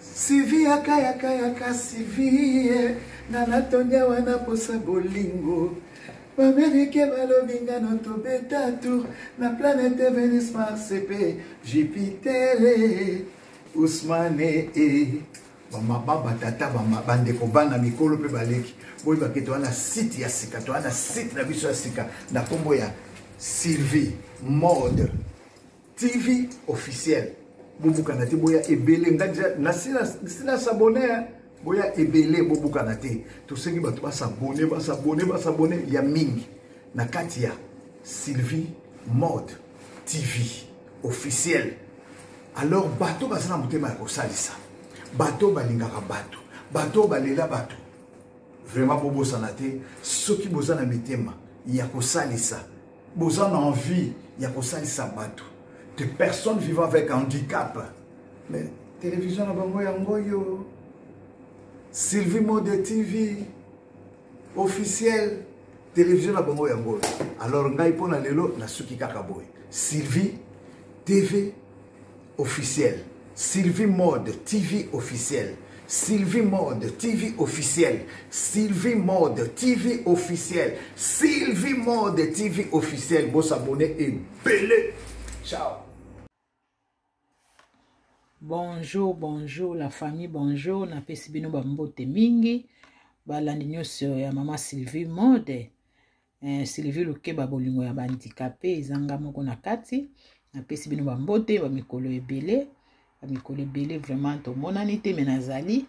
Sivi yaka Sivi Nanatondia wana posa bolingo Bamerike balobinga no tobetatu Na planète Vénus Mars EP Jupiter Ousmane Bamba tata bande ko bana mikolo pe baleki boy baketo ana site ya sika to ana site na biso ya sika na kombo ya Sylvie Mode TV officiel bobuka na te boya ebele ngaja na sila s'abonner boya ebele bobuka na te to sengi bato ba s'abonner ya mingi na kati ya Sylvie Mode TV officiel. Alors bato basana mutema ya kosalisa bato balingaka bato balela bato vraiment bobo sanate soki bozana mitema ya kosalisa bozana envie ya kosalisa bato de personnes vivant avec handicap mais télévision na bango yango yo Sylvie Mode TV officiel télévision na bango yango alors ngai pona lelo na suki kaka boy Sylvie TV officiel Sylvie Mode TV officiel Sylvie Mode TV officiel Sylvie Mode TV officiel Sylvie Mode TV officiel bon s'abonner et belé ciao. Bonjour la famille, bonjour na pesi bino bambote mingi balandi nyonso ya mama Sylvie Mode Sylvie Lukeba bolingo ya bandicapé ezanga moko na kati na pesi bino bambote ba mikolo ebele vraiment to monani te menazali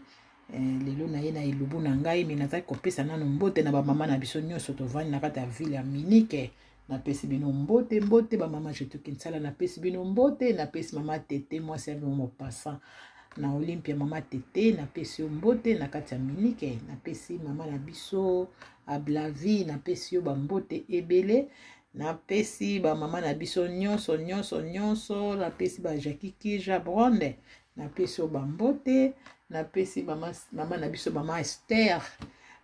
lelo na ye na ilubu na ngai menazali kopesa nano mbote na ba mama na biso nyonso to vani na kati ya ville ya Munich na pesi bino mbote ba mama jetu kinsala na pesi bino mbote na pesi mama Tete moi serve mo passant na Olympia mama Tete na pesi mbote na kati ya Munich na pesi mama na biso Ablavi na pesi yo bambote ebele na pesi ba mama na biso nyonso na pesi ba Jackie Kija Bronde na pesi yo bambote na pesi mama na biso mama Esther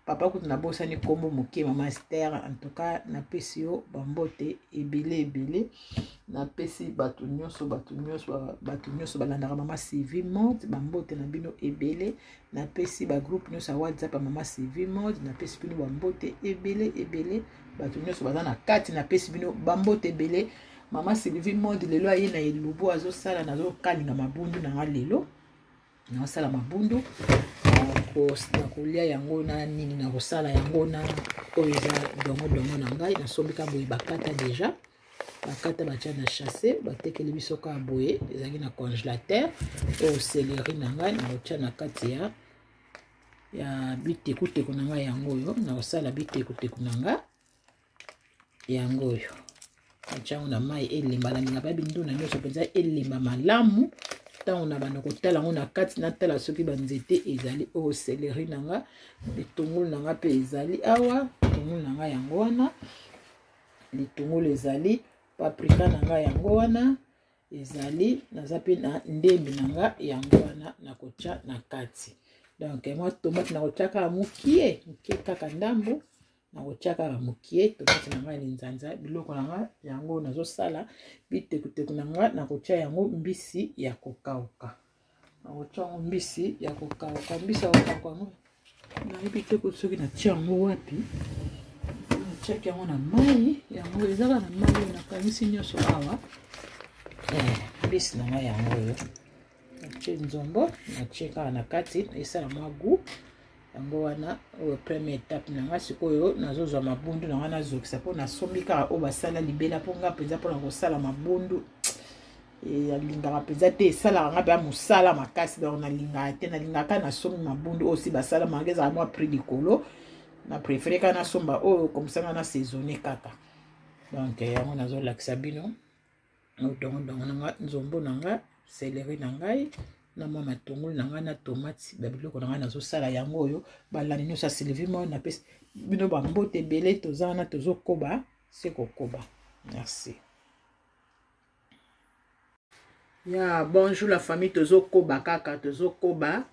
papa kutu na bosa ni kombo moke mama Esther en tout cas na pesi yo bambote ebele na pesi bato nyonso balandaka mama Sylvie Mode bambote na bino ebele na pesi ba groupe nyonso WhatsApp mama Sylvie Mode na pesi bino bambote ebele bato nyonso baza na kati na pesi bino bambote ebele mama Sylvie Mode lelo aye na elubu azosala nazo kalinga mabundu na lelo na sala mabundu na kolia yango na nini na kosala yango na oyo eza dongo na ngai na sombika boye bakata deja bakata batia na chasse batekeli biso ka boye ezalaki na congélateur oyo céleri na ngai na kotia na kati ya bitekuteku na ngai yango oyo na kosala bitekuteku na ngai yango oyo atia na mai elemba na ninga babindu na nyonso penza elemba malamu tango na bana kotala ngo na kati na tala soki banzete ezali o céleri nanga litungulu nanga pe ezali awa litungulu nanga yango wana litungulu ezali paprika nanga yango wana ezali naza pe na ndembi nanga yango wana na kotia na kati donc moi tomate na kotia ka mukie kaka ndambo na kotia ka mukie tomate nanga linzanza biloko nanga yango nazosala bitekuteku nanga na kotia yango mbisi ya kokauka na kotia yango mbisi ya kokauka mbisi ya kokauka ngo na biteko soki na tia yango wapi na tia yango na mai yango ezala na mai na kanisi nyonso awa mbisi nanga yango yo na tia nzombo na tia kaka na kati esala mwa gu yango wana oyo première étape nanga sikoyo nazozwa mabundu nanga nazokisa mpo nasombi kaka oyo basala libela mpo nga mpenza mpona kosala mabundu alingaka mpenza te esalaka nga mpe ya mosala makasi donc nalingaka te nalingaka nasombi mabundu oyo si basala manga ezala mwa prix likolo na préféré kaka nasomba oyo komsanga na saisonné kaka donc yango nazolakisa bino dongo nanga nzombo nanga céleri na ngai na mwa matungulu na ngai na tomate babiloko na ngai nazosala yango oyo balandi nyonso ya Sylvie Mode na pesi bino bambote ebele toza wana tozokoba se kokoba merci ya bonjour la famille tozokoba kaka tozokoba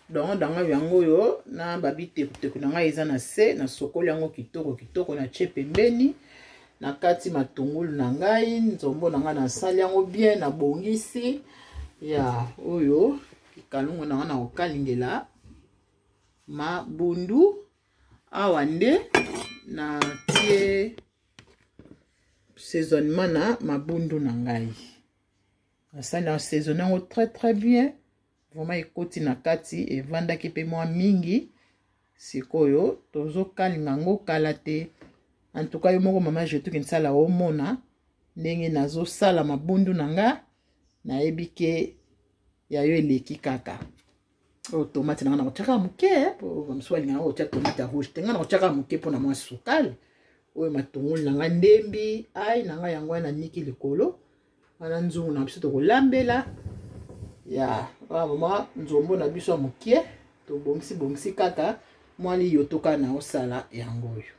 dongo yango oyo na babitekuteku na ngai eza na se na sokoli yango kitoko na tie pembeni na kati matungulu na ngai nzombo na ngai nasali yango bien na bongisi ya oyo kikalungu na wana kokalingela mabundu awa nde na tie saisonnement na mabundu na ngai asali na saisonné yango très bien vraiment ekoti na kati evandaki mpe mwa mingi sikoyo tozokalinga yango kala te en tout cas yo moko mama jetuki nsala omona ndenge nazosala mabundu na nga nayebi ke ya yo eleki kaka oyo tomate na nga na kotiaka moke po bamosusu balinga na kotia tomate ya rouge te nga na kotiaka moke mpona mwa sukali oyo matungulu na nga ndembi ai na nga yango wana niki likolo wana nzungu na biso tokolambela ya wana mama nzombo na biso ya moke tobongisi kaka mwa liyo toka na osala yango oyo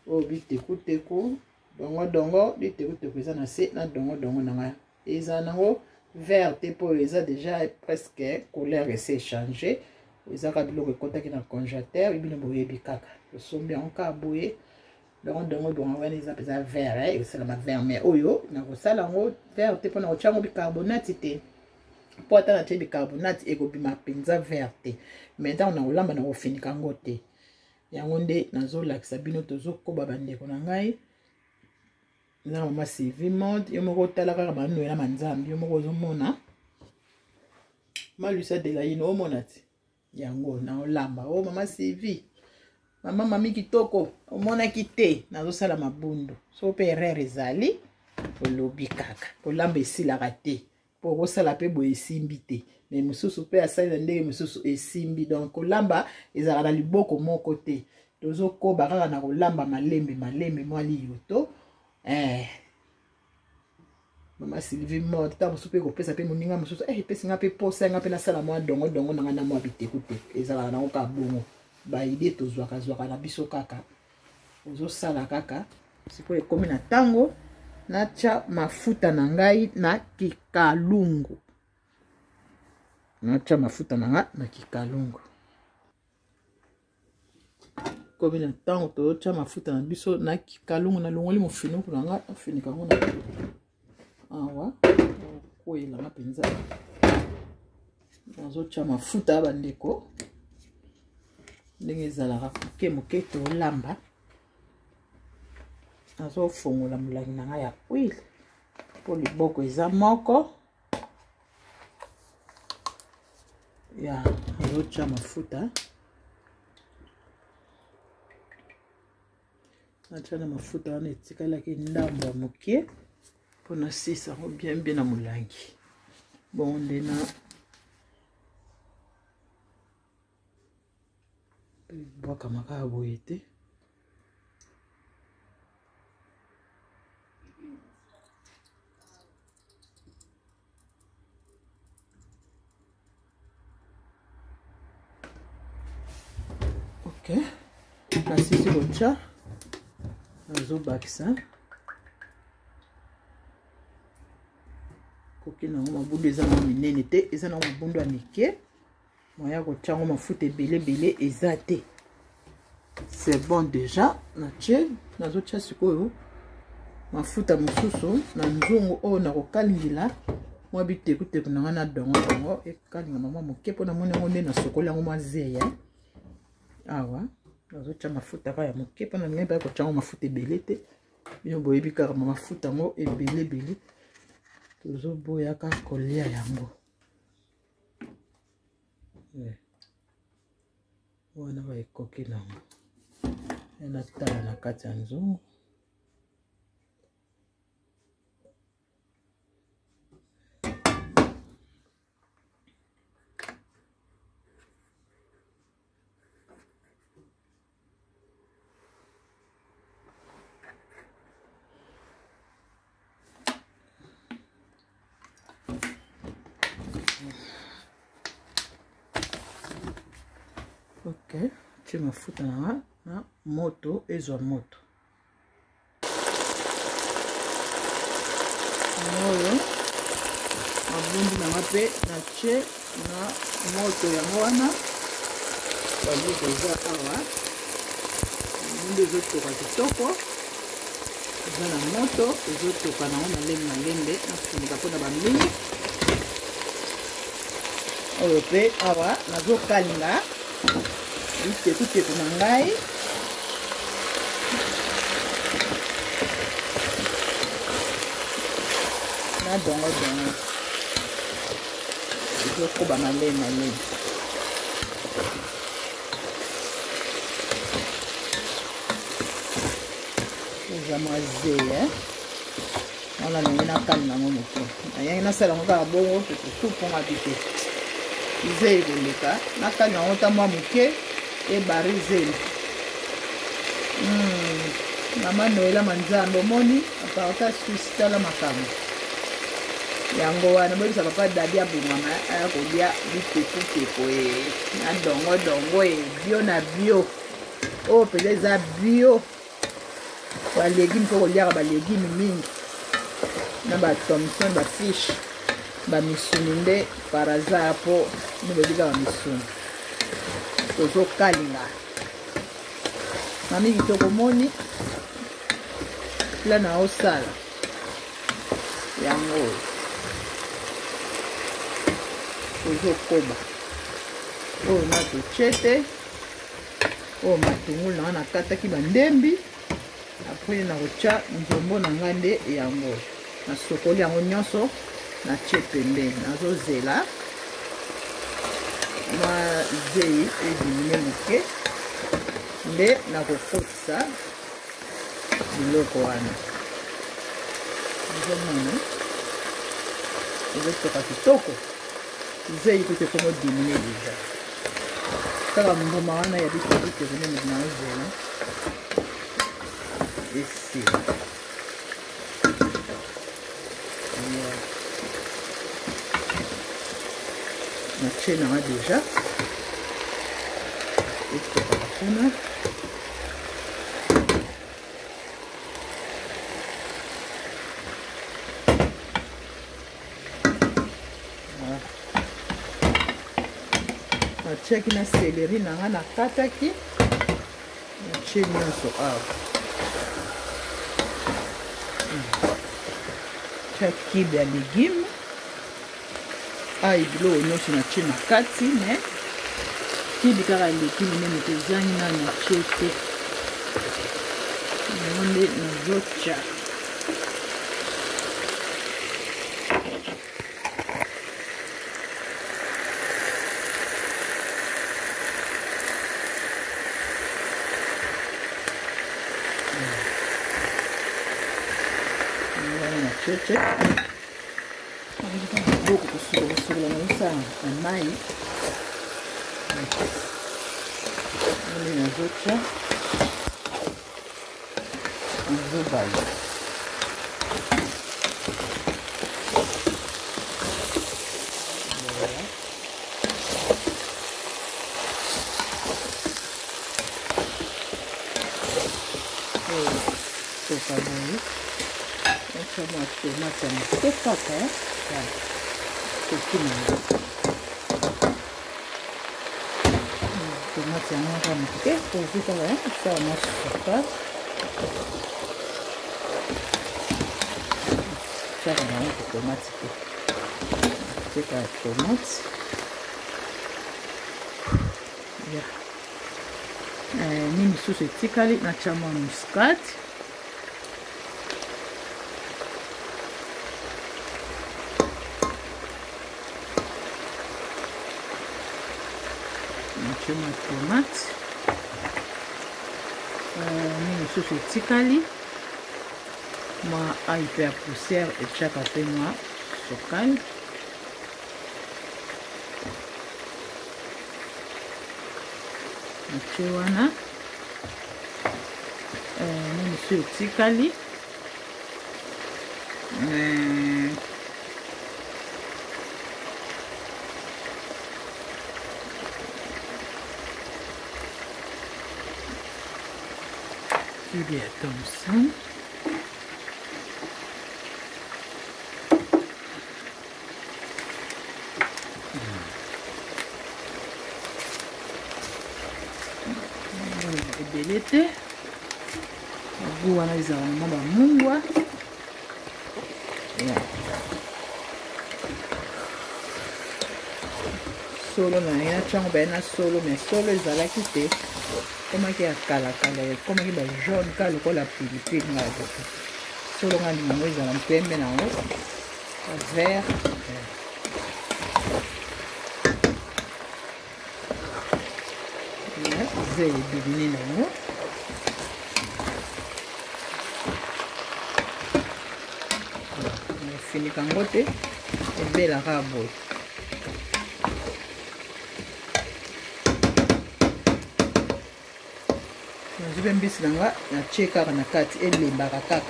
oyo bitekuteku dongo bitekuteku eza na se na dongo na nga eza nango vert te po eza déjà presque couleur ese échangé eza ka biloko ekotaki na congélateur ebino boyebi kaka tosombi yango kaka boye dongo wana eza mpenza vert esalama vert mais oyo nakosala yango vert te mpona kotia yango bicarbonate te po ata natie bicarbonate ekobima mpenza vert te mais ntango na kolamba na kofinika yango te yango nde nazolakisa bino tozokoba bandeko na ngai eza na mama Sylvie Mode yo moko otala kaka banoela manzambi yo moko ozomona malusa delayino omona ti yango na olamba o mama Sylvie mama mami kitoko omonaki te nazosala mabundu so mpe erreur ezali olobi kaka kolamba esilaka te po kosala mpe boye esimbi te mais mosusu mpe asali na ndenge mosusu esimbi donc kolamba ezalaka na liboko moko te tozokoba kaka na kolamba malembe mwa liyoto mama Sylvie Mode ta mosusu mpe kopesa mpe moninga mosusu epesinga mpe posa yanga mpe nasala mwa dongo nanga na mwa bitekuteku ezalaka nango kaka bongo baide tozwaka na biso kaka ozosala kaka sikoyo ekomi na ntango natia mafuta na ngai na kikalungu komi na ntango tozotia mafuta na biso na kikalungu na longoli mofinuku na nga afinika yango na awa okwelanga mpenza nazotia mafuta ya bandeko ndenge ezalaka moke tolamba nazofongola molangi na ngai ya huile po liboko eza moko ya nazotia mafuta natia na mafuta wana etikalaki ndambo ya moke mpona sisa yango bien na molangi bon nde na bwakama kaka boye te ok kasi sikotia nazobakisa koki nango mabundu eza nango minene te eza nango mabundu ya mike moya kotia yango mafuta ebele eza te c'est bon déjà natie nazotia sikoyo mafuta mosusu na nzungu oyo nakokalingila mwa bitekuteku na nga na dongo ekalinga mama moke mpo namoni yango nde nasokoli yango mwa zeya awa nazotia mafuta kaka ya moke mpona ngai baya kotia yango mafuta ebele te bino boyebi kaka mafuta yango ebele tozoboya kaka kolia yango wana baekoki nango natala na kati ya nzungu ok tie mafuta na moto ezwa moto oyo mabundu nanga mpe natie na moto yango wana babuku eza awa mabundu ezotoka kitoko eza na moto ezotoka nango malembe nafunika mpona bamingi oyo pe awa nazokalinga bitekuteku na ngai na dongo ezokoba malei eza mwaze wana ndenge nakalinga ngo moke nayangi nasala ngo kaka bongo suponga bite ze ekoleka nakalinga ngo ta mwa moke ebari zeli mama noela manzambe omoni aparta susi tala makambo yango wana boyebisa papa dadi abongama aya kolia bitekuteku na dongo bio na bio oyo mpenza eza bio balegime mpo koliaka balegime mingi na bathomson bafish bamisuni nde paraza mpo nobebika bamisuni tozokalinga mami kitoko moni pla na osala yango oyo tozokoba oyo na tochete oyo matungulu na nga nakataki bandembi apres na kotya nzombo na nga nde yango nasokoli yango nyonso natie pembeni nazozela mwa zei edimine moke nde nakokotisa biloko wana ezomona ezotoka kitoko zei kote kongo dimine deja kaka mbuma wana ya bitekuteku nde nazozela esila natie nanga deja etokaka kuna natiaki na seleri nanga nakataki natie nyonso awa tia kibe ya legime ai biloko nyonso natie na kati me kibe kaka legime nde moto ezangi nani natie te yango nde nazotya cheche beaucoup kusukola naosala na mai nde nazotya nazobala tokaboye sama tomate ya moke kaka tokinanga tomate yango kaka moke tozi kaka osala mwa suka tiaka nango ko tomate te tiaka ya tomate ya nini susu etikali natya mwa muscade natie ma tomate nini susu etikali mwa ai pe ya poussière etiaka pe mwa sokali natie wana nini susu etikali kibe ya Thomson ebele te gu wana ezala mwa bamungwa solo na ye natiango baye na solo mais solo ezalaki te ekomaki ya kalakala ekomaki ba jaune kaka lokola pilipili nga bote solo nga ndingango ezala mpembe nango vert ze ebibini nango finika yango te ebelaka boye nazwi mpe mbisi na nga natie kaka na kati elembaka kaka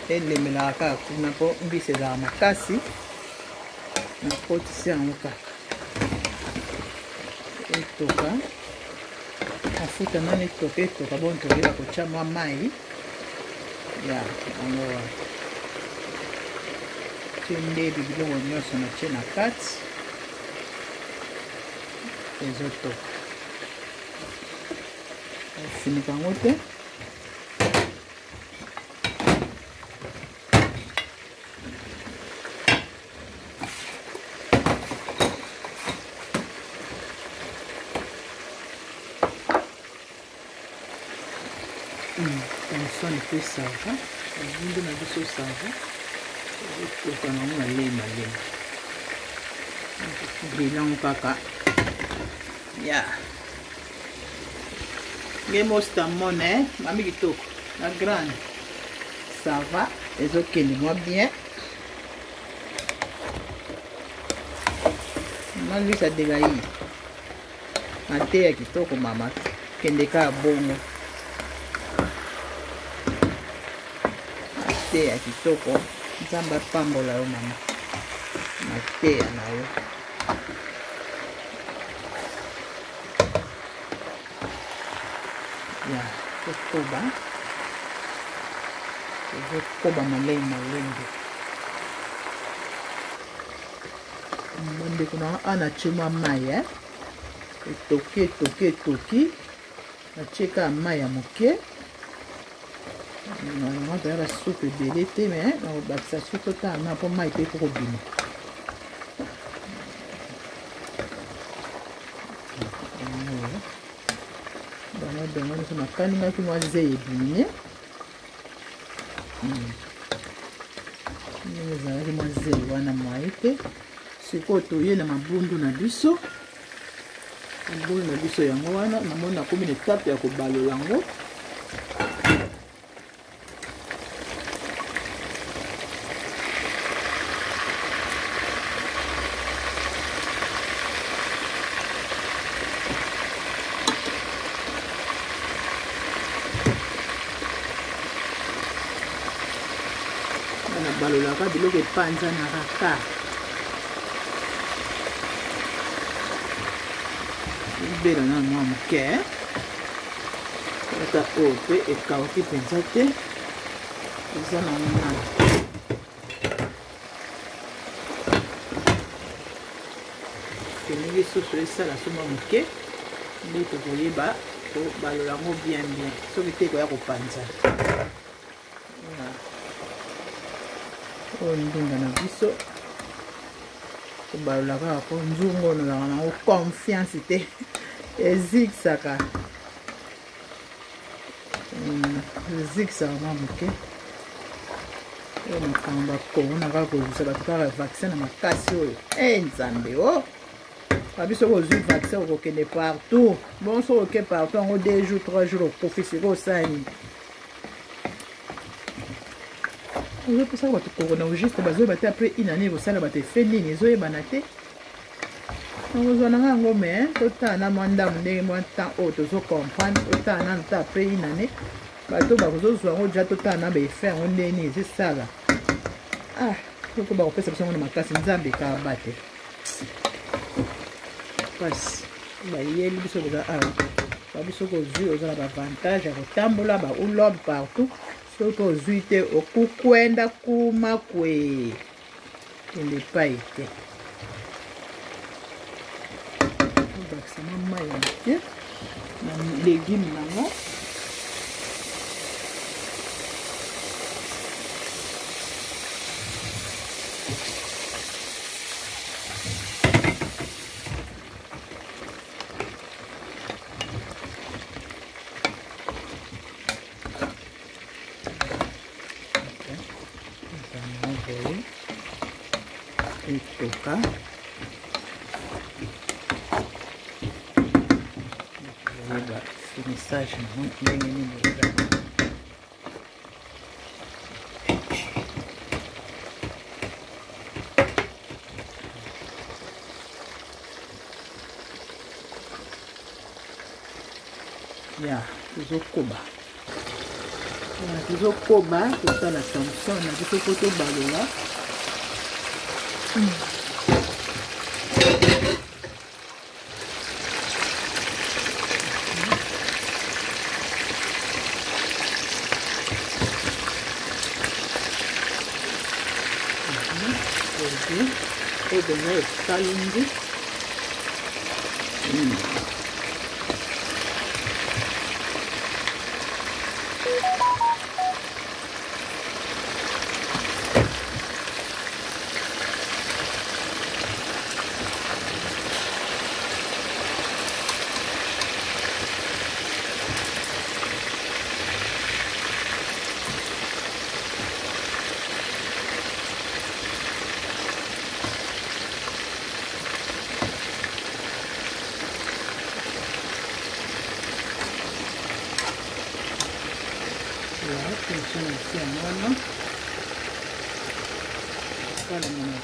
elemelaka kaka kuna mpo mbisi ezalaka makasi nakotisi yango kaka etoka mafuta nani etoka bon tokeba kotia mwa mai ya yango wana tie ndebi biloko nyonso natie na kati ezotoka ofinika yango te Tanson pe sava, ndio na biso sava. Toka na malema. Bilang kaka. Ya. Ngemo stamone, mami kitoko. La grande. Ça va, ezokende moi bien. Malui sa degai. Ate ya kitoko mama. Kende ka bongo. Te ya kitoko nzambe apambola yo mama mateya na yo ya tokoba malenge bandeko na ana tie mwa mai etoki natie kaka mai ya moke normalement d'ailleurs la soupe ebele te mais nakobakisa soki totala na mpo mai mpe ekokobima bango nyonso nakaningaki mwa zei ebimi ndenge ezalaki mwa zei wana mwai te sikoyo toye na mabundu na biso yango wana namoni nakomi na etape ya kobalola yango balolaka biloko epanza na raka ebela na mwa moke ata oyo mpe ekauki mpenza te eza na ngana kelingi soso esala soma moke nde tokoyeba balola yango bien soki te ekoya kopanza oyo ndunga na biso kobalola kaka po nzungu ono olaka nango confiance te ezikisaka mwa moke oyo makambo bakona kaka kozwisa bato kaka vaccin na makasi oyo nzambe o babiso kozwi vaccin okokende partout bon soki oke partout yango 2 jours 3 jours okufi sikoyo osani ozopesaka bato corona juste bazoyeba te apres inane kosala bato efe nini ezoyebana te nakozwananga yango me totala na mwa ndamu ndenge mwa temps oyo tozocomprendre totala nano ta apres inane bato bakozozwa yango ja totala na baefe yango ndeni ezosala soko bakopesa biso yango na makasi nzambe ekaba te pasi bayeli biso koza awa babiso kozwi oza na bavantage ya kotambola baulombe partout soki ozwi te okukwenda kumakwe kende epai te obakisa mwa mai ya moke na legume nango boye etoka koyeba finissage nango ndenge nini ezala. Ya tozokoba tosala chanson na biso po tobalola obenga esalungi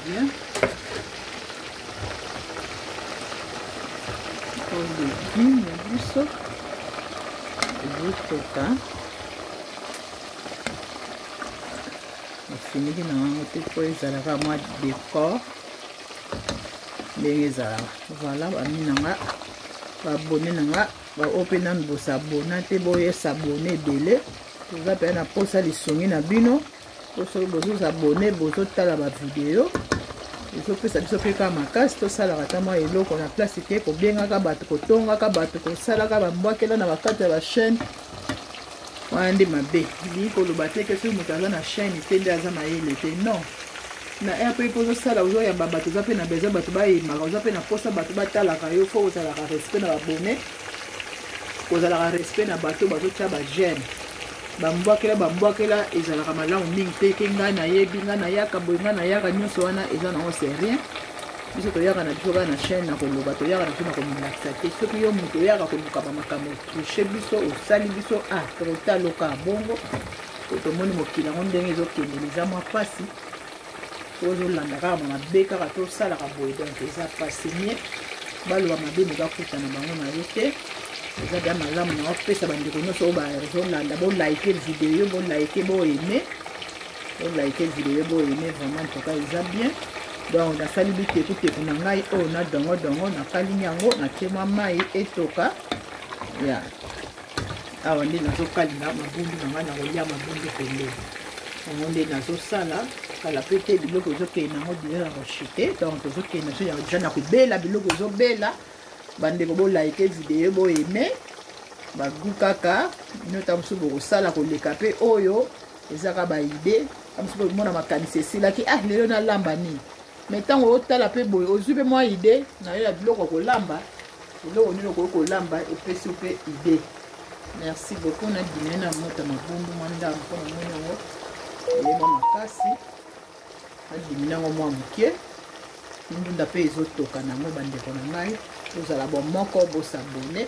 bien. Légumes na biso ezotoka nafiniki na yango te po ezalaka mwa décor ndenge ezalaka. Voilà bami nanga babone nanga bao mpe nanu bosabona te boyesabone ebele toza mpe na posa lisongi na bino po soki bozozabone bozotala bavideo ezopesa biso mpe kaka makasi tosalaka ata mwa eloko na place te kobengaka bato kotongaka bato kosalaka bambwakela na bakati ya bachaîne wana nde mabe lii koloba te ke soki moto aza na chaîne te nde aza mayele te non na air mpe mpo ozosala ozoyamba bato oza mpe na besoin bato bayemaka oza mpe na posa bato batalaka yo fo kozalaka respect na babone kozalaka respect na bato bazotya bagene bambwakela ezalaka malamu mingi te ke ngai nayebi ngai nayaka boye ngai nayaka nyonso wana eza nango c'est rien. Biso toyaka na biso kaka na chaîne na koloba toyaka na biso na komilakisa te soki yo moto oyaka koluka bamakambo touche biso osali biso totaloka bongo tomoni mokili yango ndenge ezokendela eza mwa mpasi ozolanda kaka mabe kaka tosalaka boye donc eza mpasi mie baloba mabe mokakuta na bango na yo te eza bia malamu na opesa bandeko nyonso oyo bazolanda bolaike video bolaike boyeme vraiment ntoka eza bien. Donc nasali biteku na ngai oyo na dongo nakali yango natie mwa mai etoka ya awa nde nazokalinga mabundu na ngai na kolia mabundu pembeni yango nde nazosala kala pe te biloko ezokende nango dile na kochite donc tozokende so deja na kobela biloko ezobela bandeko bolaike video boyeme bagu kaka nyota mosusu bokosala koleka mpe oyo ezaka baide amosusu bomona makanisi esilaki lelo nalamba nini mais ntango otala mpe boye ozwi mpe mwa ide na yo ya biloko kolamba biloko nini okoki kolamba epesi mpe ide. Merci beaucoup na dîner na mota mabundu mwanda mpona moni yango eyeba makasi adimi nango mwa moke ndunda mpe ezotoka nango bandeko na ngai tozala bomoko bosabone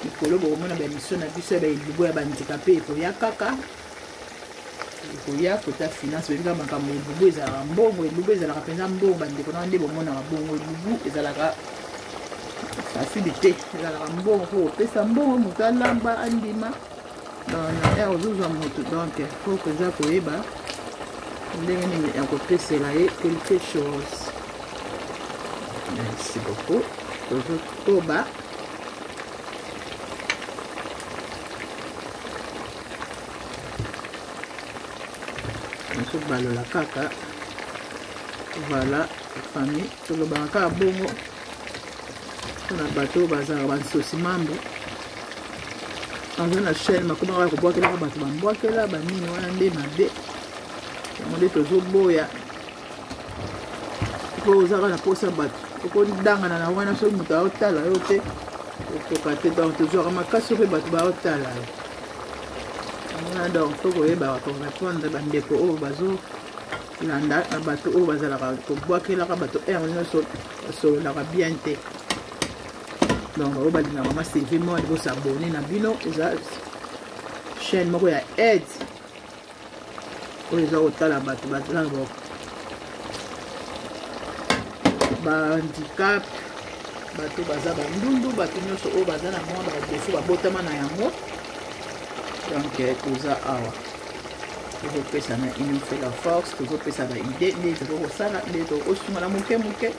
likolo bokomona baémission na biso ya baelibo ya bandika mpe ekoya kaka ekoya kota finance belinga makambo elubu ezalaka mbongo elubu ezalaka mpenza mbongo bandeko na nde bomonaka bongo elubu ezalaka facile te ezalaka mbongo po kopesa mbongo moto alamba andima na aire ozozwa moto donc po koza koyeba ndenge nini ya kopesela ye quelque chose. Merci beaucoup tozokoba balola kaka voilà famille tolobaka kaka bongo mpona bato bazalaka bansosi mambo aza na chaîne makomaka kobwakelaka bato bambwakela banini wana nde mabe yango nde tozoboya po ozaka na posa bato okodangana na wana soki moto aotala yo te okoka te donc tozwaka makasi mpe bato baotala yo donc fo koyebaka korépondre bandeko oyo landa na bato oyo bazalaka kobwakelaka bato ere nyonso basololaka bien te. Donc oyo balingaka Mama Sylvie Mode bosabone na bino, eza chaîne moko ya aide oyo eza kotala bato bazala handicap, bato baza bandundu, bato nyonso oyo baza na mwa badefo babotama na yango. Donc toza awa tozopesa na union fait la force, tozopesa baide nde tozokosala nde tokosunga na moke moke.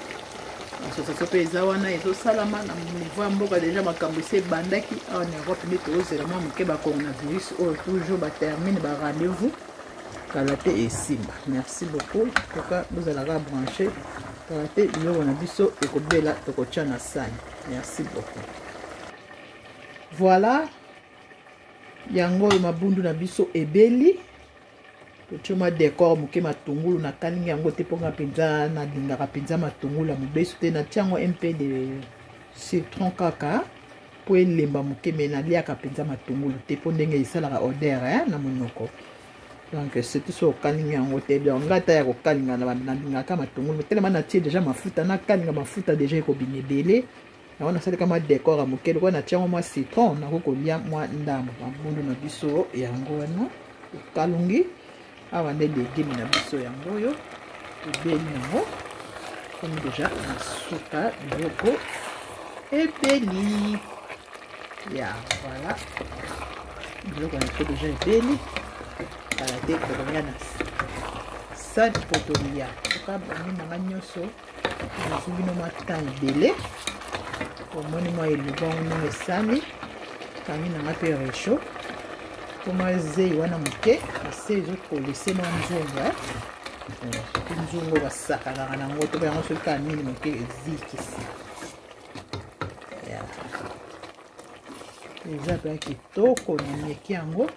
Association mpe eza wana ezosalama na niveau ya mboka deja makambo esi ebandaki awa na Europe nde tozozela mwa moke ba coronavirus oyo toujours batermine ba rendez-vous kala te esimba. Merci beaucoup toka bozalaka branché kala te biloko na biso ekobela tokotya na sani. Merci beaucoup. Voilà yango oyo mabundu na biso ebeli totyoma décor moke matungulu na kalingi yango te mponga mpenza nalingaka mpenza matungulu ya mobesu te natyango mpe de citron kaka mpo elemba moke me naliaka mpenza matungulu te mpo ndenge esalaka odeur na monoko. Donc surtout so okalingi yango te donc nga ta ya kokalinga nalingaka matungulu telema natie déjà mafuta nakalinga mafuta déjà ekobima ebele yango nasalika mwa décor ya moke lokola natyango mwa citron nakokolia mwa ndambo mabundu na biso yango wana okalungi awa nde legimi na biso yango oyo ebeli yango komi deja nasuka biloko ebeli ya voilà biloko na biso deja ebeli kala te tokolia na sani po tolia toka bangi nanga nyonso nazwi bino mwa temps ebele omoni mwa elubango nanga esami kangi nanga mpe rechaud Comment zei wana moke ase ezokolese mwa nzungu soki nzungu basakanaka nango to yango soki kaka nini moke ezikisi eza mpe kitoko na mieki yango.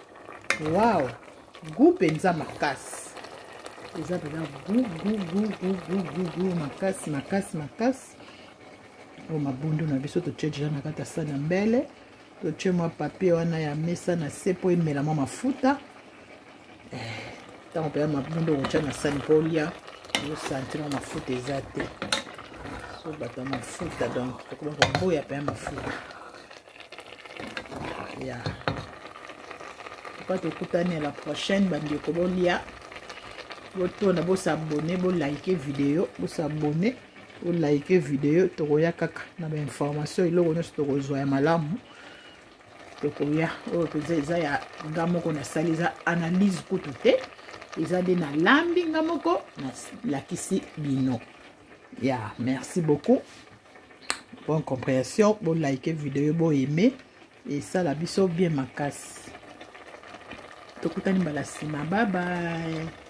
Wow, gu mpenza makasi eza mpenza gu makasi oyo mabundu na biso totie deja na kati ya sani ya mbele. Totie mwa papier wana ya mesa na se po emela mwa mafuta ntango mpenza mabundu okotya na sani mpo olia osanti mwa mafuta eza te so bato ya mafuta donc tokobaka koboya mpenza mafuta ya toka tokutani la prochaine bandeko bolia botonda bosabone bolike video bosabone olike video tokoya kaka na bainformation eloko nyonso tokozwa ya malamu tokoya oyo mpenza eza ya nga moko nasali eza analyse kutu te eza nde na lambi nga moko nalakisi bino ya merci beaucoup bonne compréhension bolike video boyeme esala biso bien makasi tokutani mbala nsima bye bye.